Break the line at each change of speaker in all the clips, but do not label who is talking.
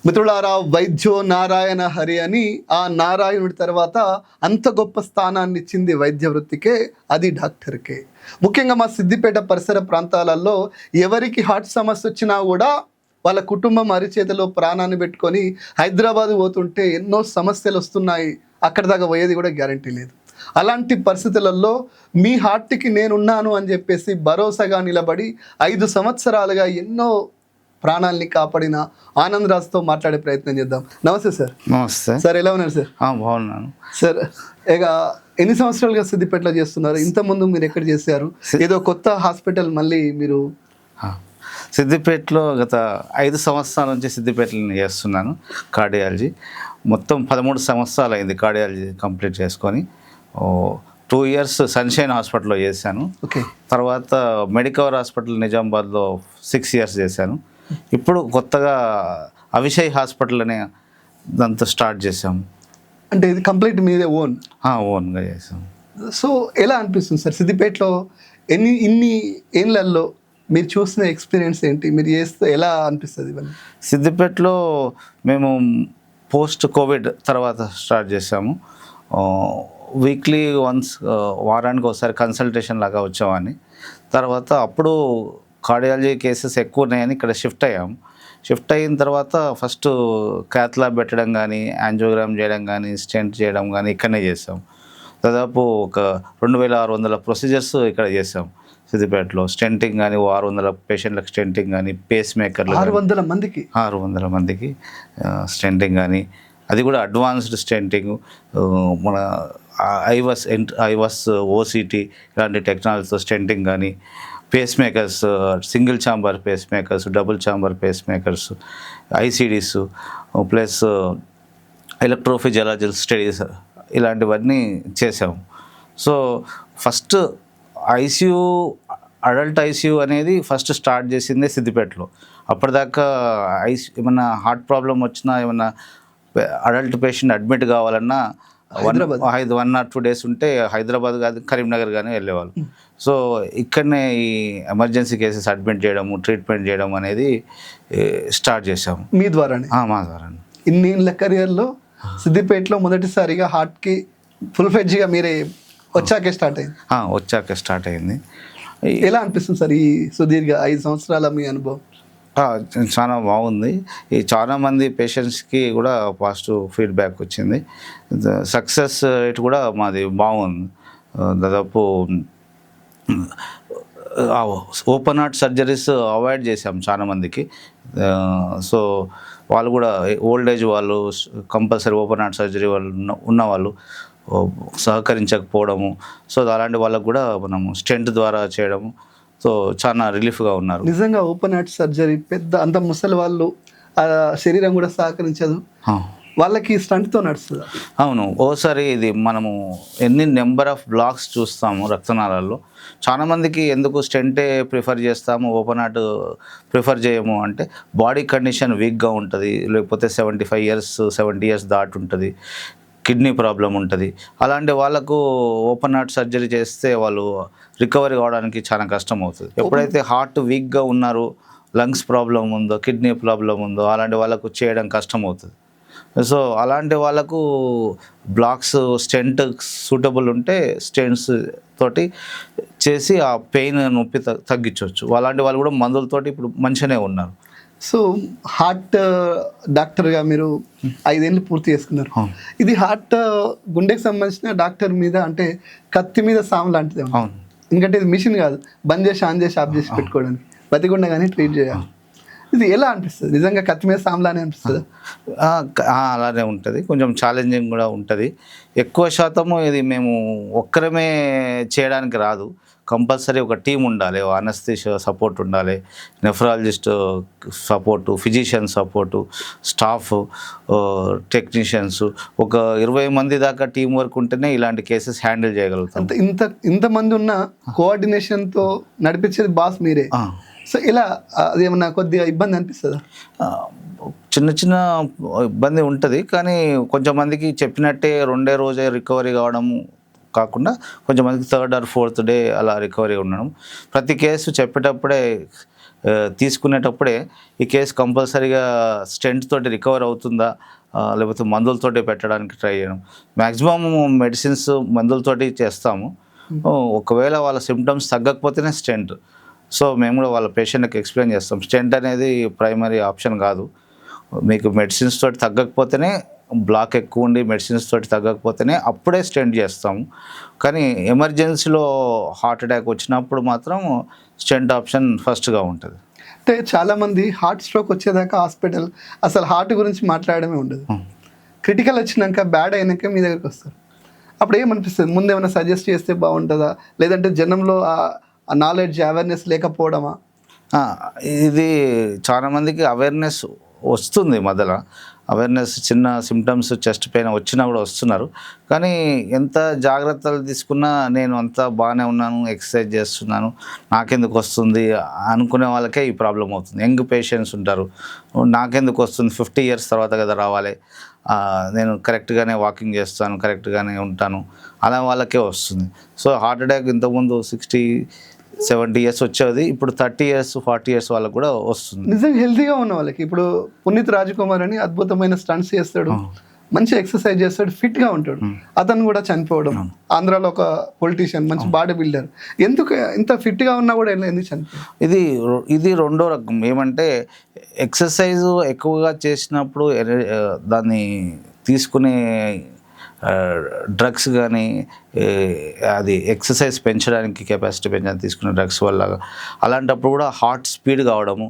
మిత్రులారా, వైద్యో నారాయణ హరి అని ఆ నారాయణుడి తర్వాత అంత గొప్ప స్థానాన్ని ఇచ్చింది వైద్య వృత్తికే, అది డాక్టర్కే. ముఖ్యంగా మా సిద్దిపేట పరిసర ప్రాంతాలలో ఎవరికి హార్ట్ సమస్య వచ్చినా కూడా వాళ్ళ కుటుంబం అరిచేతిలో ప్రాణాన్ని పెట్టుకొని హైదరాబాద్ పోతుంటే ఎన్నో సమస్యలు వస్తున్నాయి, అక్కడ దాకా పోయేది కూడా గ్యారంటీ లేదు. అలాంటి పరిస్థితులలో మీ హార్ట్కి నేనున్నాను అని చెప్పేసి భరోసాగా నిలబడి 5 సంవత్సరాలుగా ఎన్నో ప్రాణాలని కాపాడిన ఆనంద్ రాజ్తో మాట్లాడే ప్రయత్నం చేద్దాం. నమస్తే సార్.
నమస్తే
సార్, ఎలా ఉన్నారు సార్?
బాగున్నాను
సార్. ఇక ఎన్ని సంవత్సరాలుగా సిద్దిపేటలో చేస్తున్నారు? ఇంతకుముందు మీరు ఎక్కడ చేశారు? ఏదో కొత్త హాస్పిటల్ మళ్ళీ మీరు?
సిద్దిపేటలో గత 5 సంవత్సరాల నుంచి సిద్దిపేటలో చేస్తున్నాను కార్డియాలజీ. మొత్తం 13 సంవత్సరాలు అయింది కార్డియాలజీ కంప్లీట్ చేసుకొని. 2 ఇయర్స్ సన్షైన్ హాస్పిటల్లో చేశాను.
ఓకే.
తర్వాత మెడికవర్ హాస్పిటల్ నిజామాబాద్లో 6 ఇయర్స్ చేశాను. ఇప్పుడు కొత్తగా అవిషయ్ హాస్పిటల్ అనే దాంతో స్టార్ట్ చేసాము.
అంటే ఇది కంప్లీట్ మీదే
ఓన్గా చేసాం.
సో ఎలా అనిపిస్తుంది సార్ సిద్దిపేటలో ఇన్ని ఏళ్ళల్లో మీరు చూసిన ఎక్స్పీరియన్స్ ఏంటి? మీరు చేస్తే ఎలా అనిపిస్తుంది ఇవన్నీ?
సిద్దిపేటలో మేము పోస్ట్ కోవిడ్ తర్వాత స్టార్ట్ చేసాము. వీక్లీ వన్స్, వారానికి ఒకసారి కన్సల్టేషన్ లాగా వచ్చామని. తర్వాత అప్పుడు కార్డియాలజీ కేసెస్ ఎక్కువ ఉన్నాయని ఇక్కడ షిఫ్ట్ అయ్యాము. షిఫ్ట్ అయిన తర్వాత ఫస్ట్ క్యాత్ ల్యాబ్ పెట్టడం కానీ, యాంజియోగ్రామ్ చేయడం కానీ, స్టెంట్ చేయడం కానీ ఇక్కడనే చేసాం. దాదాపు ఒక 2600 ప్రొసీజర్స్ ఇక్కడ చేసాం సిద్దిపేటలో. స్టెంటింగ్ కానీ 600 పేషెంట్లకు స్టెంటింగ్ కానీ, పేస్ మేకర్లు
600
మందికి స్టెంటింగ్ కానీ, అది కూడా అడ్వాన్స్డ్ స్టెంటింగ్. మన ఐవాస్ ఓసిటీ ఇలాంటి టెక్నాలజీతో స్టెంటింగ్ కానీ, pacemakers, single chamber pacemakers, double chamber pacemakers, ICDs, plus electrophysiological studies ఇలాంటివన్నీ చేసాము. So first ICU, adult ICU అనేది ఫస్ట్ స్టార్ట్ చేసిందే సిద్దిపేటలో. అప్పటిదాకా ఏమన్నా హార్ట్ ప్రాబ్లం వచ్చినా, ఏమన్నా అడల్ట్ పేషెంట్ అడ్మిట్ కావాలన్నా 1 or 2 days ఉంటే హైదరాబాద్ కానీ కరీంనగర్ కానీ వెళ్ళేవాళ్ళు. సో ఇక్కడనే ఈ ఎమర్జెన్సీ కేసెస్ అడ్మిట్ చేయడము, ట్రీట్మెంట్ చేయడం అనేది స్టార్ట్ చేసాము.
మీ ద్వారానే?
మా ద్వారానే.
ఇన్నేళ్ళ కెరియర్లో సిద్దిపేటలో మొదటిసారిగా హార్ట్కి ఫుల్ ఫ్లెడ్జ్గా మీరే వచ్చాకే స్టార్ట్ అయింది. ఎలా అనిపిస్తుంది సార్ ఈ సుదీర్ఘ 5 సంవత్సరాల మీ అనుభవం?
చాలా బాగుంది. ఈ చాలామంది పేషెంట్స్కి కూడా పాజిటివ్ ఫీడ్బ్యాక్ వచ్చింది. సక్సెస్ రేట్ కూడా మాది బాగుంది. దాదాపు ఓపెన్ హార్ట్ సర్జరీస్ అవాయిడ్ చేసాం చాలామందికి. సో వాళ్ళు కూడా ఓల్డ్ ఏజ్ వాళ్ళు, కంపల్సరీ ఓపెన్ హార్ట్ సర్జరీ వాళ్ళు ఉన్నవాళ్ళు సహకరించకపోవడము. సో అలాంటి వాళ్ళకు కూడా మనము స్టెంట్ ద్వారా చేయడము. సో చాలా రిలీఫ్గా ఉన్నారు.
నిజంగా ఓపెన్ హార్ట్ సర్జరీ పెద్ద అంత ముసలి వాళ్ళు శరీరం కూడా సహకరించదు, వాళ్ళకి స్టంట్తో నడుస్తుంది.
అవును. ఓసారి ఇది మనము ఎన్ని నెంబర్ ఆఫ్ బ్లాక్స్ చూస్తాము రక్తనాళాల్లో. చాలామందికి ఎందుకు స్టెంటే ప్రిఫర్ చేస్తాము, ఓపెన్ హార్ట్ ప్రిఫర్ చేయము అంటే బాడీ కండిషన్ వీక్గా ఉంటుంది, లేకపోతే 70 years దాటి ఉంటుంది, కిడ్నీ ప్రాబ్లం ఉంటుంది. అలాంటి వాళ్ళకు ఓపెన్ హార్ట్ సర్జరీ చేస్తే వాళ్ళు రికవరీ కావడానికి చాలా కష్టం అవుతుంది. ఎప్పుడైతే హార్ట్ వీక్గా ఉన్నారో, లంగ్స్ ప్రాబ్లం ఉందో, కిడ్నీ ప్రాబ్లం ఉందో, అలాంటి వాళ్ళకు చేయడం కష్టం అవుతుంది. సో అలాంటి వాళ్ళకు బ్లాక్స్, స్టెంట్ సూటబుల్ ఉంటే స్టెంట్స్ తోటి చేసి ఆ పెయిన్, నొప్పి తగ్గించవచ్చు. అలాంటి వాళ్ళు కూడా మందులతోటి ఇప్పుడు మంచిగానే ఉన్నారు.
సో హార్ట్ డాక్టర్గా మీరు 5 ఏళ్ళు పూర్తి చేసుకున్నారు. ఇది హార్ట్ గుండెకి సంబంధించిన డాక్టర్ మీద అంటే కత్తి మీద సాము లాంటిది. ఎందుకంటే ఇది మిషన్ కాదు, బంద్ చేసి ఆన్ చేసి ఆఫ్ చేసి పెట్టుకోవడానికి, బతికుండా కానీ ట్రీట్ చేయాలి. ఇది ఎలా అనిపిస్తుంది? నిజంగా కత్తి మీద సాములానే అనిపిస్తుంది?
అలానే ఉంటుంది. కొంచెం ఛాలెంజింగ్ కూడా ఉంటుంది. ఎక్కువ శాతము ఇది మేము ఒక్కరమే చేయడానికి రాదు. కంపల్సరీ ఒక టీం ఉండాలి, అనస్థీషియా సపోర్ట్ ఉండాలి, nephrologist support, physician support, staff, technicians, ఒక 20 మంది దాకా టీం వర్క్ ఉంటేనే ఇలాంటి కేసెస్ హ్యాండిల్ చేయగలుగుతాం.
ఇంతమంది ఉన్న కోఆర్డినేషన్తో నడిపించేది బాస్ మీరే. సో ఇలా అదేమన్నా కొద్దిగా ఇబ్బంది అనిపిస్తుందా?
చిన్న ఇబ్బంది ఉంటుంది, కానీ కొంచెంమందికి చెప్పినట్టే 2డే రోజే రికవరీ కావడము కాకుండా కొంచెంమందికి 3rd or 4th day అలా రికవరీ ఉండడం. ప్రతి కేసు చెప్పేటప్పుడే తీసుకునేటప్పుడే ఈ కేసు కంపల్సరీగా స్టెంట్ తోటి రికవర్ అవుతుందా లేకపోతే మందులతోటి పెట్టడానికి ట్రై చేయడం. మ్యాక్సిమం మెడిసిన్స్ మందులతోటి చేస్తాము. ఒకవేళ వాళ్ళ సిమ్టమ్స్ తగ్గకపోతేనే స్టెంట్. సో మేము కూడా వాళ్ళ పేషెంట్కి ఎక్స్ప్లెయిన్ చేస్తాం, స్టెంట్ అనేది ప్రైమరీ ఆప్షన్ కాదు, మీకు మెడిసిన్స్ తోటి తగ్గకపోతేనే, బ్లాక్ ఎక్కువ ఉండి మెడిసిన్స్ తోటి తగ్గకపోతేనే అప్పుడే స్టెంట్ చేస్తాము. కానీ ఎమర్జెన్సీలో హార్ట్ అటాక్ వచ్చినప్పుడు మాత్రం స్టెంట్ ఆప్షన్ ఫస్ట్గా ఉంటుంది.
అంటే చాలామంది హార్ట్ స్ట్రోక్ వచ్చేదాకా హాస్పిటల్ అసలు హార్ట్ గురించి మాట్లాడమే ఉండదు. క్రిటికల్ వచ్చినాక బ్యాడ్ అయినాక మీ దగ్గరికి వస్తారు. అప్పుడు ఏమనిపిస్తుంది, ముందు ఏమైనా సజెస్ట్ చేస్తే బాగుంటుందా, లేదంటే జనంలో ఆ నాలెడ్జ్ అవేర్నెస్ లేకపోవడమా?
ఇది చాలామందికి అవేర్నెస్ వస్తుంది, మొదల అవేర్నెస్ చిన్న సిమ్టమ్స్ చెస్ట్ పెయిన్ వచ్చినా కూడా వస్తున్నారు. కానీ ఎంత జాగ్రత్తలు తీసుకున్నా నేను అంతా బాగానే ఉన్నాను, ఎక్సర్సైజ్ చేస్తున్నాను, నాకెందుకు వస్తుంది అనుకునే వాళ్ళకే ఈ ప్రాబ్లం అవుతుంది. యంగ్ పేషెంట్స్ ఉంటారు, నాకెందుకు వస్తుంది 50 years తర్వాత కదా రావాలి, నేను కరెక్ట్గానే వాకింగ్ చేస్తాను, కరెక్ట్గానే ఉంటాను, అలా వాళ్ళకే వస్తుంది. సో హార్ట్ అటాక్ ఇంతకుముందు 60-70 years వచ్చేది, ఇప్పుడు 30 years 40 years వాళ్ళకు కూడా వస్తుంది.
నిజంగా హెల్తీగా ఉన్న వాళ్ళకి. ఇప్పుడు పునీత్ రాజ్కుమార్ అని అద్భుతమైన స్టంట్స్ చేస్తాడు, మంచి ఎక్సర్సైజ్ చేస్తాడు, ఫిట్గా ఉంటాడు, అతను కూడా చనిపోవడం. ఆంధ్రాలో ఒక పొలిటీషియన్, మంచి బాడీ బిల్డర్, ఎందుకు ఇంత ఫిట్గా ఉన్నా కూడా ఎందుకు చనిపోయాడు?
ఇది రెండో రకం. ఏమంటే ఎక్సర్సైజ్ ఎక్కువగా చేసినప్పుడు దాన్ని తీసుకునే డ్రగ్స్ కానీ, అది ఎక్సర్సైజ్ పెంచడానికి కెపాసిటీ పెంచడానికి తీసుకునే డ్రగ్స్ వల్ల, అలాంటప్పుడు కూడా హార్ట్ స్పీడ్ కావడము,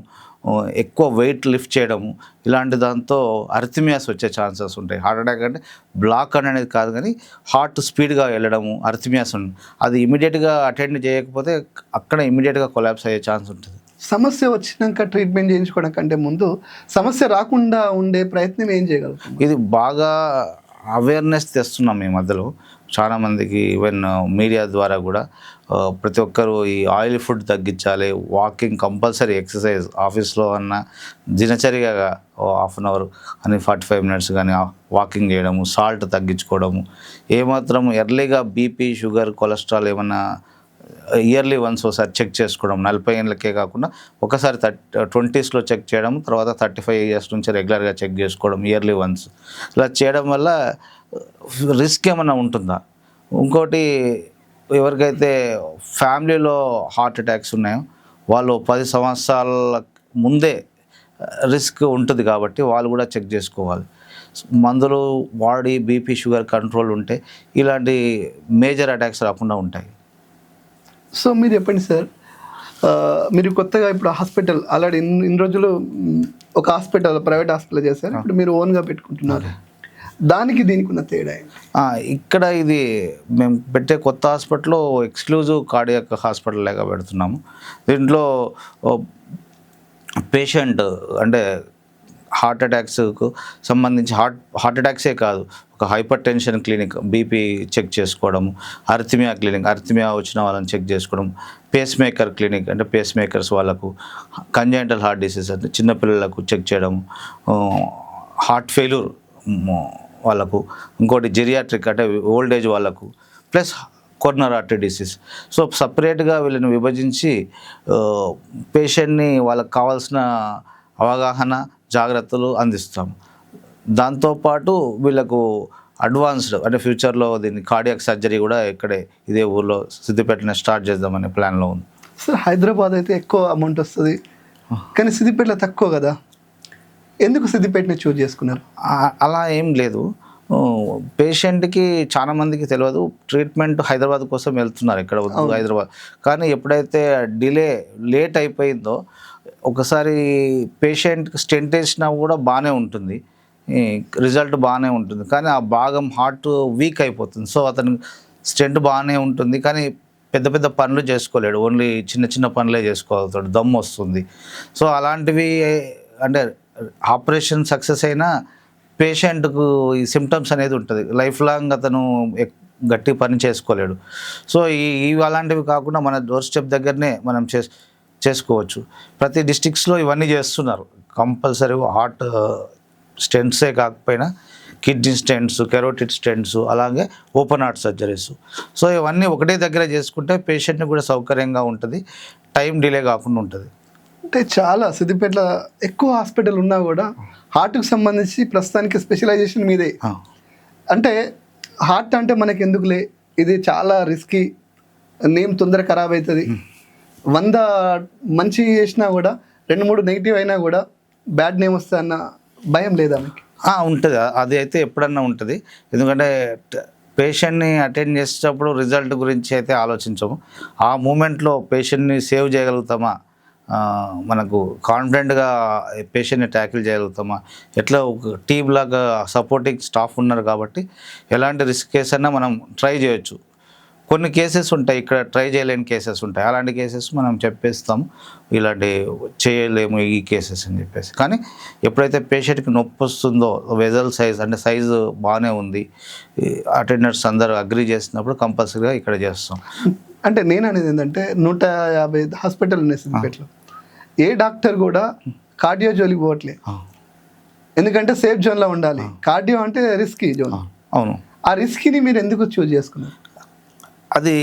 ఎక్కువ వెయిట్ లిఫ్ట్ చేయడము, ఇలాంటి దాంతో అర్థమియాస్ వచ్చే ఛాన్సెస్ ఉంటాయి. హార్ట్ అటాక్ అంటే బ్లాక్ అనేది కాదు, కానీ హార్ట్ స్పీడ్గా వెళ్ళడము, అర్థమియాస్ ఉంటుంది. అది ఇమీడియట్గా అటెండ్ చేయకపోతే అక్కడ ఇమీడియట్గా కొలాప్స్ అయ్యే ఛాన్స్ ఉంటుంది.
సమస్య వచ్చినాక ట్రీట్మెంట్ చేయించుకోవడం కంటే ముందు సమస్య రాకుండా ఉండే ప్రయత్నం ఏం చేయగలుగుతాం?
ఇది బాగా అవేర్నెస్ తెస్తున్నాం ఈ మధ్యలో చాలామందికి. ఈవెన్ మీడియా ద్వారా కూడా ప్రతి ఒక్కరు ఈ ఆయిల్ ఫుడ్ తగ్గించాలి, వాకింగ్ కంపల్సరీ, ఎక్సర్సైజ్ ఆఫీస్లో అన్న దినచర్యగా 1/2 hour అని 45 minutes కానీ వాకింగ్ చేయడము, సాల్ట్ తగ్గించుకోవడము, ఏమాత్రం ఎర్లీగా బీపీ, షుగర్, కొలెస్ట్రాల్ ఏమన్నా ఇయర్లీ వన్స్ ఒకసారి చెక్ చేసుకోవడం. 40 ఏళ్ళకే కాకుండా ఒకసారి 20s చెక్ చేయడం, తర్వాత 35 years నుంచి రెగ్యులర్గా చెక్ చేసుకోవడం ఇయర్లీ వన్స్. ఇలా చేయడం వల్ల రిస్క్ ఏమైనా ఉంటుందా? ఇంకోటి, ఎవరికైతే ఫ్యామిలీలో హార్ట్ అటాక్స్ ఉన్నాయో వాళ్ళు 10 సంవత్సరాల ముందే రిస్క్ ఉంటుంది కాబట్టి వాళ్ళు కూడా చెక్ చేసుకోవాలి. మందులు వాడి బీపీ, షుగర్ కంట్రోల్ ఉంటే ఇలాంటి మేజర్ అటాక్స్ రాకుండా ఉంటాయి.
సో మీరు చెప్పండి సార్, మీరు కొత్తగా ఇప్పుడు హాస్పిటల్ ఆల్రెడీ ఇన్ని రోజులు ఒక హాస్పిటల్, ప్రైవేట్ హాస్పిటల్ చేశారు, ఇప్పుడు మీరు ఓన్గా పెట్టుకుంటున్నారు, దానికి దీనికి ఉన్న తేడా?
ఇక్కడ ఇది మేము పెట్టే కొత్త హాస్పిటల్లో ఎక్స్క్లూజివ్ కార్డియాక్ హాస్పిటల్ లాగా పెడుతున్నాము. దీంట్లో పేషెంట్ అంటే హార్ట్ అటాక్స్కు సంబంధించి హార్ట్ అటాక్సే కాదు, ఒక hypertension clinic, BP check చేసుకోవడము, అర్థమియా క్లినిక్, అర్థమియా వచ్చిన వాళ్ళని చెక్ చేసుకోవడం, పేస్ మేకర్ క్లినిక్ అంటే పేస్ మేకర్స్ వాళ్ళకు, కంజెంటల్ హార్ట్ డిసీజ్ అంటే చిన్నపిల్లలకు చెక్ చేయడము, హార్ట్ ఫెయిల్యూర్ వాళ్ళకు, ఇంకోటి జిరియాట్రిక్ అంటే ఓల్డ్ ఏజ్ వాళ్ళకు, ప్లస్ కొర్నర్ ఆర్టరీ డిసీజ్. సో సపరేట్గా వీళ్ళని విభజించి పేషెంట్ని వాళ్ళకి కావాల్సిన అవగాహన, జాగ్రత్తలు అందిస్తాం. దాంతోపాటు వీళ్ళకు అడ్వాన్స్డ్ అంటే ఫ్యూచర్లో దీన్ని కార్డియాక్ సర్జరీ కూడా ఇక్కడే ఇదే ఊర్లో సిద్దిపేటనే స్టార్ట్ చేద్దామనే ప్లాన్లో ఉంది.
సార్ హైదరాబాద్ అయితే ఎక్కువ అమౌంట్ వస్తుంది, కానీ సిద్దిపేటలో తక్కువ కదా, ఎందుకు సిద్దిపేటని చూజ్ చేసుకున్నారు?
అలా ఏం లేదు, పేషెంట్కి చాలా మందికి తెలియదు, ట్రీట్మెంట్ హైదరాబాద్ కోసం వెళ్తున్నారు, ఇక్కడ వద్దు హైదరాబాద్. కానీ ఎప్పుడైతే లేట్ అయిపోయిందో, ఒకసారి పేషెంట్కి స్టెంట్ వేసినా కూడా బాగానే ఉంటుంది, రిజల్ట్ బాగానే ఉంటుంది, కానీ ఆ భాగం హార్ట్ వీక్ అయిపోతుంది. సో అతను స్టెంట్ బాగానే ఉంటుంది కానీ పెద్ద పెద్ద పనులు చేసుకోలేడు, ఓన్లీ చిన్న చిన్న పనులే చేసుకోగలుగుతాడు, దమ్ము వస్తుంది. సో అలాంటివి అంటే ఆపరేషన్ సక్సెస్ అయినా పేషెంట్కు ఈ సిమ్టమ్స్ అనేది ఉంటుంది, లైఫ్ లాంగ్ అతను గట్టి పని చేసుకోలేడు. సో అలాంటివి కాకుండా మన డోర్ స్టెప్ దగ్గరనే మనం చేసుకోవచ్చు. ప్రతి డిస్ట్రిక్ట్స్లో ఇవన్నీ చేస్తున్నారు, కంపల్సరీ హార్ట్ స్టెంట్సే కాకపోయినా కిడ్నీ స్టెంట్స్, కెరోటిడ్ స్టెంట్స్, అలాగే ఓపెన్ హార్ట్ సర్జరీస్. సో ఇవన్నీ ఒకటే దగ్గర చేసుకుంటే పేషెంట్ని కూడా సౌకర్యంగా ఉంటుంది, టైం డిలే కాకుండా ఉంటుంది.
అంటే చాలా సిద్దిపేటలో ఎక్కువ హాస్పిటల్ ఉన్నా కూడా హార్ట్కి సంబంధించి ప్రస్తుతానికి స్పెషలైజేషన్ మీదే. అంటే హార్ట్ అంటే మనకి ఎందుకులే, ఇది చాలా రిస్కీ, నేమ్ తొందర ఖరాబ్ అవుతుంది, 100 మంచి చేసినా కూడా 2-3 నెగిటివ్ అయినా కూడా బ్యాడ్ నేమ్ వస్తుంది అన్న భయం లేదా మీకు?
ఉంటుంది, అది అయితే ఎప్పుడన్నా ఉంటుంది. ఎందుకంటే పేషెంట్ని అటెండ్ చేసేటప్పుడు రిజల్ట్ గురించి అయితే ఆలోచించము. ఆ మూమెంట్లో పేషెంట్ని సేవ్ చేయగలుగుతామా, మనకు కాన్ఫిడెంట్గా పేషెంట్ని ట్యాకిల్ చేయగలుగుతామా, ఎట్లా ఒక టీమ్ లాగా సపోర్టింగ్ స్టాఫ్ ఉన్నారు కాబట్టి ఎలాంటి రిస్క్ కేసు అయినా మనం ట్రై చేయొచ్చు. కొన్ని కేసెస్ ఉంటాయి, ఇక్కడ ట్రై చేయలేని కేసెస్ ఉంటాయి. అలాంటి కేసెస్ మనం చెప్పేస్తాము, ఇలాంటి చేయలేము ఈ కేసెస్ అని చెప్పేసి. కానీ ఎప్పుడైతే పేషెంట్కి నొప్పి వస్తుందో, వెజల్ సైజ్ అంటే సైజు బాగానే ఉంది, అటెండర్స్ అందరూ అగ్రీ చేసినప్పుడు కంపల్సరీగా ఇక్కడ చేస్తాం.
అంటే నేను అనేది ఏంటంటే 150 హాస్పిటల్ ఉన్నాయి సిద్దిపేటలో, ఏ డాక్టర్ కూడా కార్డియో జోలికి పోవట్లేదు. ఎందుకంటే సేఫ్ జోన్లో ఉండాలి. కార్డియో అంటే రిస్కీ జోన్.
అవును,
ఆ రిస్క్ని మీరు ఎందుకు చూజ్ చేసుకున్నారు?
అది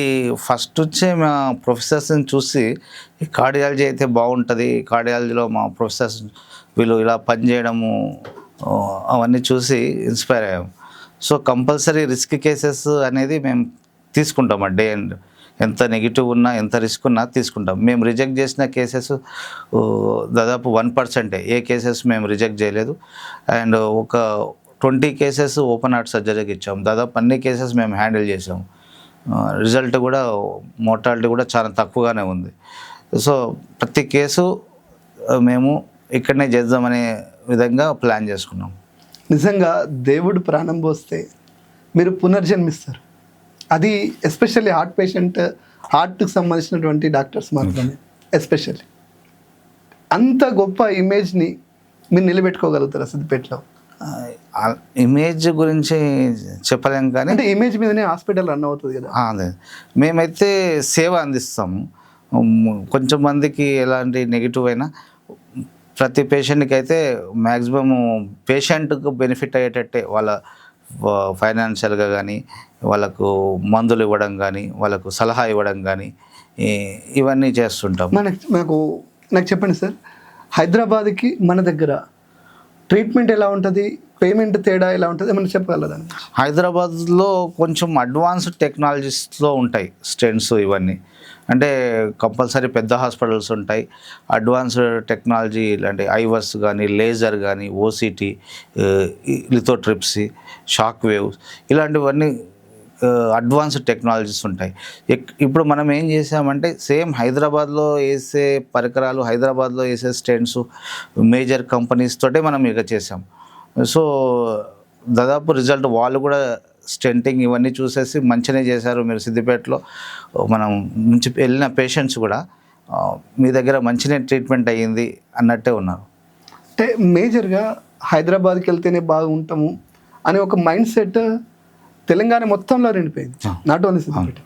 ఫస్ట్ వచ్చే మా ప్రొఫెసర్స్ని చూసి ఈ కార్డియాలజీ అయితే బాగుంటుంది, కార్డియాలజీలో మా ప్రొఫెసర్స్ వీళ్ళు ఇలా పనిచేయడము అవన్నీ చూసి ఇన్స్పైర్ అయ్యాము. సో కంపల్సరీ రిస్క్ కేసెస్ అనేది మేము తీసుకుంటాం. డే అండ్ ఎంత నెగిటివ్ ఉన్నా, ఎంత రిస్క్ ఉన్నా తీసుకుంటాం. మేము రిజెక్ట్ చేసిన కేసెస్ దాదాపు 1%. ఏ కేసెస్ మేము రిజెక్ట్ చేయలేదు. అండ్ ఒక 20 కేసెస్ ఓపెన్ హార్ట్ సర్జరీకి ఇచ్చాము. దాదాపు అన్ని కేసెస్ మేము హ్యాండిల్ చేసాము. రిజల్ట్ కూడా, మోర్టాలిటీ కూడా చాలా తక్కువగానే ఉంది. సో ప్రతి కేసు మేము ఇక్కడనే చేద్దామనే విధంగా ప్లాన్ చేసుకున్నాం.
నిజంగా దేవుడు ప్రాణం పోస్తే మీరు పునర్జన్మిస్తారు. అది ఎస్పెషల్లీ హార్ట్ పేషెంట్, హార్ట్కి సంబంధించినటువంటి డాక్టర్స్ మాత్రమే. ఎస్పెషల్లీ అంత గొప్ప ఇమేజ్ని మీరు నిలబెట్టుకోగలుగుతారు సిద్దిపేటలో.
ఇమేజ్ గురించి చెప్పలేం, కానీ
అంటే ఇమేజ్ మీదనే హాస్పిటల్ రన్ అవుతుంది కదా.
అదే, మేమైతే సేవ అందిస్తాము. కొంచెం మందికి ఎలాంటి నెగిటివ్ అయినా ప్రతి పేషెంట్కి అయితే మ్యాక్సిమము పేషెంట్కు బెనిఫిట్ అయ్యేటట్టే వాళ్ళ ఫైనాన్షియల్గా కానీ, వాళ్ళకు మందులు ఇవ్వడం కానీ, వాళ్ళకు సలహా ఇవ్వడం కానీ ఇవన్నీ చేస్తుంటాం.
నాకు చెప్పండి సార్, హైదరాబాద్కి మన దగ్గర ట్రీట్మెంట్ ఎలా ఉంటుంది, పేమెంట్ తేడా ఎలా ఉంటుంది, ఏమైనా చెప్పగలదండి?
హైదరాబాద్లో కొంచెం అడ్వాన్స్డ్ టెక్నాలజీస్లో ఉంటాయి స్టెంట్స్ ఇవన్నీ. అంటే కంపల్సరీ పెద్ద హాస్పిటల్స్ ఉంటాయి, అడ్వాన్స్డ్ టెక్నాలజీ ఇలాంటి ఐవర్స్ కానీ, లేజర్ కానీ, ఓసిటీ, లిథోట్రిప్సీ, షాక్ వేవ్స్, ఇలాంటివన్నీ అడ్వాన్స్డ్ టెక్నాలజీస్ ఉంటాయి. ఇప్పుడు మనం ఏం చేసామంటే సేమ్ హైదరాబాద్లో వేసే పరికరాలు, హైదరాబాద్లో వేసే స్టెంట్స్ మేజర్ కంపెనీస్ తోటే మనం ఇక చేసాం. సో దాదాపు రిజల్ట్ వాళ్ళు కూడా స్టెంటింగ్ ఇవన్నీ చూసేసి మంచిగానే చేశారు. మీరు సిద్దిపేటలో మనం నుంచి వెళ్ళిన పేషెంట్స్ కూడా మీ దగ్గర మంచిగా ట్రీట్మెంట్ అయ్యింది అన్నట్టే ఉన్నారు.
అంటే మేజర్గా హైదరాబాద్కి వెళ్తేనే బాగుంటాము అనే ఒక మైండ్ సెట్ తెలంగాణ మొత్తంలో నిండిపోయింది, నాట్ ఓన్లీ సిద్దిపేట.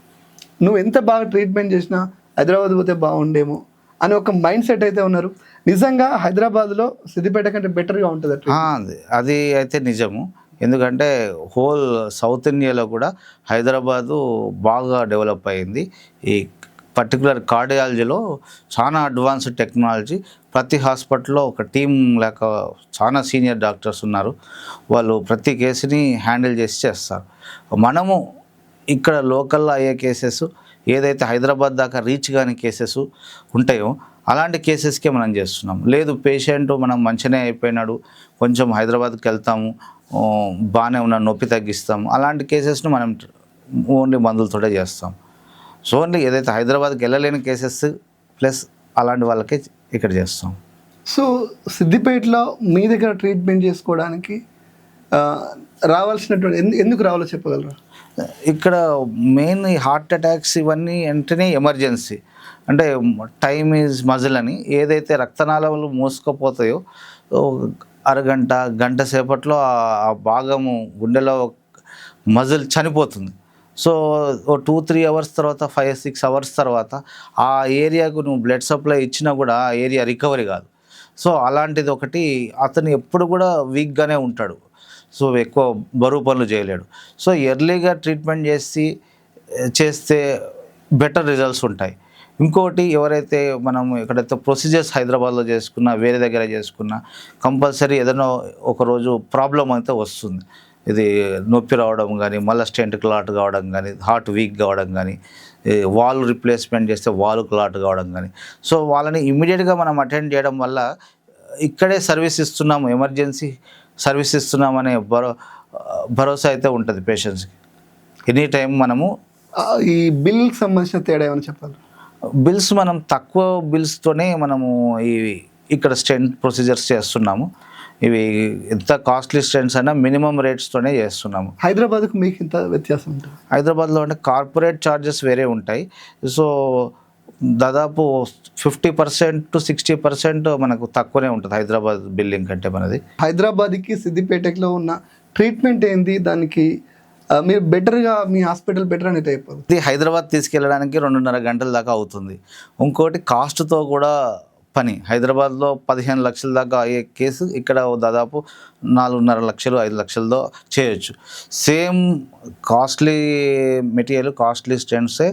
నువ్వు ఎంత బాగా ట్రీట్మెంట్ చేసినా హైదరాబాద్ పోతే బాగుండేమో అని ఒక మైండ్ సెట్ అయితే ఉన్నారు. నిజంగా హైదరాబాద్లో సిద్దిపేట కంటే బెటర్గా ఉంటుంది.
అది అయితే నిజము. ఎందుకంటే హోల్ సౌత్ ఇండియాలో కూడా హైదరాబాదు బాగా డెవలప్ అయింది. ఈ పర్టికులర్ కార్డియాలజీలో చాలా అడ్వాన్స్డ్ టెక్నాలజీ. ప్రతి హాస్పిటల్లో ఒక టీం లేక చాలా సీనియర్ డాక్టర్స్ ఉన్నారు. వాళ్ళు ప్రతి కేసుని హ్యాండిల్ చేస్తారు. మనము ఇక్కడ లోకల్లో అయ్యే కేసెస్ ఏదైతే హైదరాబాద్ దాకా రీచ్ కాని కేసెస్ ఉంటాయో అలాంటి కేసెస్కే మనం చేస్తున్నాం. లేదు పేషెంట్ మనం మంచిగానే అయిపోయినాడు, కొంచెం హైదరాబాద్కి వెళ్తాము, బాగానే ఉన్న నొప్పి తగ్గిస్తాము, అలాంటి కేసెస్ను మనం ఓన్లీ మందులతోటే చేస్తాం. సో ఓన్లీ ఏదైతే హైదరాబాద్కి వెళ్ళలేని కేసెస్ ప్లస్ అలాంటి వాళ్ళకే ఇక్కడ చేస్తాం.
సో సిద్దిపేటలో మీ దగ్గర ట్రీట్మెంట్ చేసుకోవడానికి రావాల్సినటువంటి ఎందుకు రావాలో చెప్పగలరా?
ఇక్కడ మెయిన్ ఈ హార్ట్ అటాక్స్ ఇవన్నీ వెంటనే ఎమర్జెన్సీ. అంటే టైమ్ ఈజ్ మజిల్ అని, ఏదైతే రక్తనాళాలు మూసుకుపోతాయో అరగంట గంట సేపట్లో ఆ భాగము గుండెలో మజిల్ చనిపోతుంది. సో 2-3 అవర్స్ తర్వాత 5-6 అవర్స్ తర్వాత ఆ ఏరియాకు నువ్వు బ్లడ్ సప్లై ఇచ్చినా కూడా ఆ ఏరియా రికవరీ కాదు. సో అలాంటిది ఒకటి. అతను ఎప్పుడు కూడా వీక్గానే ఉంటాడు, సో ఎక్కువ బరువు పనులు చేయలేడు. సో ఎర్లీగా ట్రీట్మెంట్ చేస్తే బెటర్ రిజల్ట్స్ ఉంటాయి. ఇంకోటి ఎవరైతే మనం ఎక్కడైతే ప్రొసీజర్స్ హైదరాబాద్లో చేసుకున్నా వేరే దగ్గర చేసుకున్నా కంపల్సరీ ఏదైనా ఒకరోజు ప్రాబ్లం అయితే వస్తుంది. ఇది నొప్పి రావడం కానీ, మళ్ళీ స్టెంట్ క్లాట్ కావడం కానీ, హార్ట్ వీక్ కావడం కానీ, వాల్ రిప్లేస్మెంట్ చేస్తే వాల్ క్లాట్ కావడం కానీ, సో వాళ్ళని ఇమ్మీడియట్గా మనం అటెండ్ చేయడం వల్ల ఇక్కడే సర్వీస్ ఇస్తున్నాము, ఎమర్జెన్సీ సర్వీస్ ఇస్తున్నామనే భరోసా అయితే ఉంటుంది పేషెంట్స్కి. ఎనీ టైం మనము
ఈ బిల్కి సంబంధించిన తేడా ఏమైనా చెప్పాలి?
బిల్స్ మనం తక్కువ బిల్స్తోనే మనము ఇక్కడ స్టెంట్ ప్రొసీజర్స్ చేస్తున్నాము. ఇవి ఎంత కాస్ట్లీ స్టెంట్స్ అయినా మినిమం రేట్స్తోనే చేస్తున్నాము.
హైదరాబాద్కు మీకు ఇంత వ్యత్యాసం ఉంటుంది?
హైదరాబాద్లో అంటే కార్పొరేట్ ఛార్జెస్ వేరే ఉంటాయి. సో దాదాపు 50% to 60% మనకు తక్కువనే ఉంటుంది హైదరాబాద్ బిల్లింగ్ కంటే మనది.
హైదరాబాద్కి సిద్దిపేటలో ఉన్న ట్రీట్మెంట్ ఏంది? దానికి మీరు బెటర్గా మీ హాస్పిటల్ బెటర్ అనేది అయిపోతుంది.
ఇది హైదరాబాద్ తీసుకెళ్ళడానికి 2.5 గంటల దాకా అవుతుంది. ఇంకోటి కాస్ట్తో కూడా పని. హైదరాబాద్లో 15 లక్షల దాకా అయ్యే కేసు ఇక్కడ దాదాపు 4.5 లక్షలు 5 లక్షలతో చేయొచ్చు. సేమ్ కాస్ట్లీ మెటీరియల్, కాస్ట్లీ స్టెంట్సే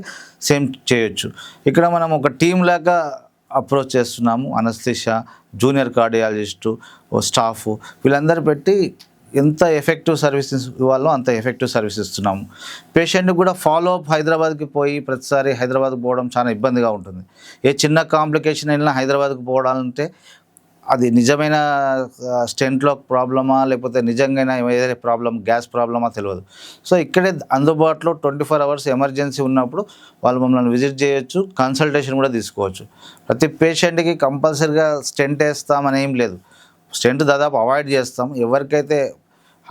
సేమ్ చేయొచ్చు. ఇక్కడ మనం ఒక టీం లాగా అప్రోచ్ చేస్తున్నాము. అనస్థిషియా, జూనియర్ కార్డియాలజిస్టు, స్టాఫ్ వీళ్ళందరూ పెట్టి ఎంత ఎఫెక్టివ్ సర్వీసెస్ ఇవ్వాలో అంత ఎఫెక్టివ్ సర్వీస్ ఇస్తున్నాము. పేషెంట్ కూడా ఫాలో అప్ హైదరాబాద్కి పోయి ప్రతిసారి హైదరాబాద్కి పోవడం చాలా ఇబ్బందిగా ఉంటుంది. ఏ చిన్న కాంప్లికేషన్ అయినా హైదరాబాద్కి పోవడాలంటే అది నిజమైన స్టెంట్లో ప్రాబ్లమా లేకపోతే నిజంగా ఏదైనా ప్రాబ్లం, గ్యాస్ ప్రాబ్లమా తెలియదు. సో ఇక్కడే అందుబాటులో 24 hours ఎమర్జెన్సీ ఉన్నప్పుడు వాళ్ళు మమ్మల్ని విజిట్ చేయొచ్చు, కన్సల్టేషన్ కూడా తీసుకోవచ్చు. ప్రతి పేషెంట్కి కంపల్సరీగా స్టెంట్ వేస్తామని ఏం లేదు. స్టెంట్ దాదాపు అవాయిడ్ చేస్తాం. ఎవరికైతే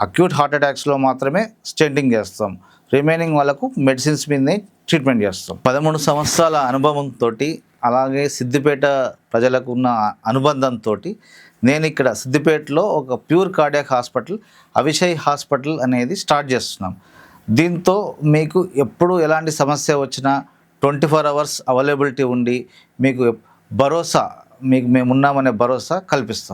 అక్యూట్ హార్ట్ అటాక్స్లో మాత్రమే స్టెంటింగ్ చేస్తాం. రిమైనింగ్ వాళ్ళకు మెడిసిన్స్ మీదనే ట్రీట్మెంట్ చేస్తాం. 13 సంవత్సరాల అనుభవంతో అలాగే సిద్దిపేట ప్రజలకు ఉన్న అనుబంధంతో నేను ఇక్కడ సిద్దిపేటలో ఒక ప్యూర్ కార్డియాక్ హాస్పిటల్, అవిషయ్ హాస్పిటల్ అనేది స్టార్ట్ చేస్తున్నాం. దీంతో మీకు ఎప్పుడు ఎలాంటి సమస్య వచ్చినా 24 hours అవైలబిలిటీ ఉండి మీకు భరోసా, మీకు మేమున్నామనే భరోసా కల్పిస్తాం.